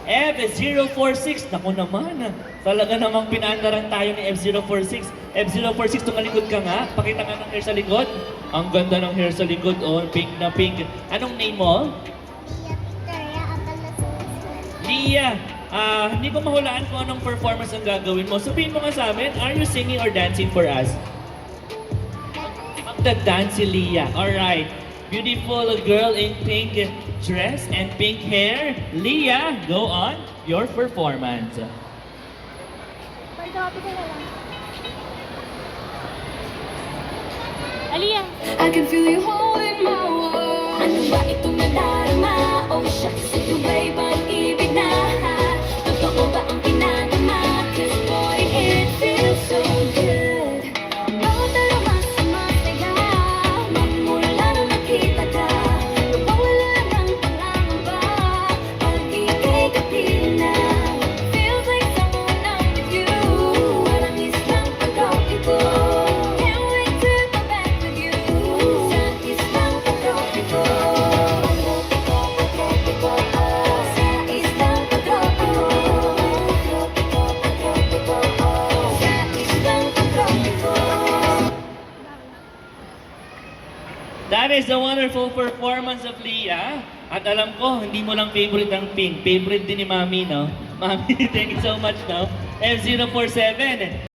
F046. Naku naman, talaga namang pinaandaran tayo ni F046. F046, tumalikod ka nga. Pakita nga ng hair sa likod. Ang ganda ng hair sa likod, oh, pink na pink. Anong name mo? Lia, hindi ko mahulaan kung anong performance ang gagawin mo. Sabihin mo nga sa amin, are you singing or dancing for us? Magda-dance si Lia. Alright. Beautiful girl in pink dress and pink hair. Lia, go on your performance. Aliyah! I can feel you holding my world. Ano ba itong nadarama? Oh shucks, ito ba'y pag-ibig na? Totoo ba ang pinadama? Cause boy, it feels so good. Bawat darama sumasaya, magmula nang nakita ka. Nawawala ng pangangamba, pag ika'y kapiling na. Feels like someone I'm with you. Parang isang pagkakito. Can't wait to go back with you. Sa isang pagkakito. Sa isang pagkakito. Sa isang pagkakito. That is a wonderful performance of Lia. At alam ko, hindi mo lang favorite ang pink. Favorite din ni Mami, no? Mami, thank you so much, no? F047.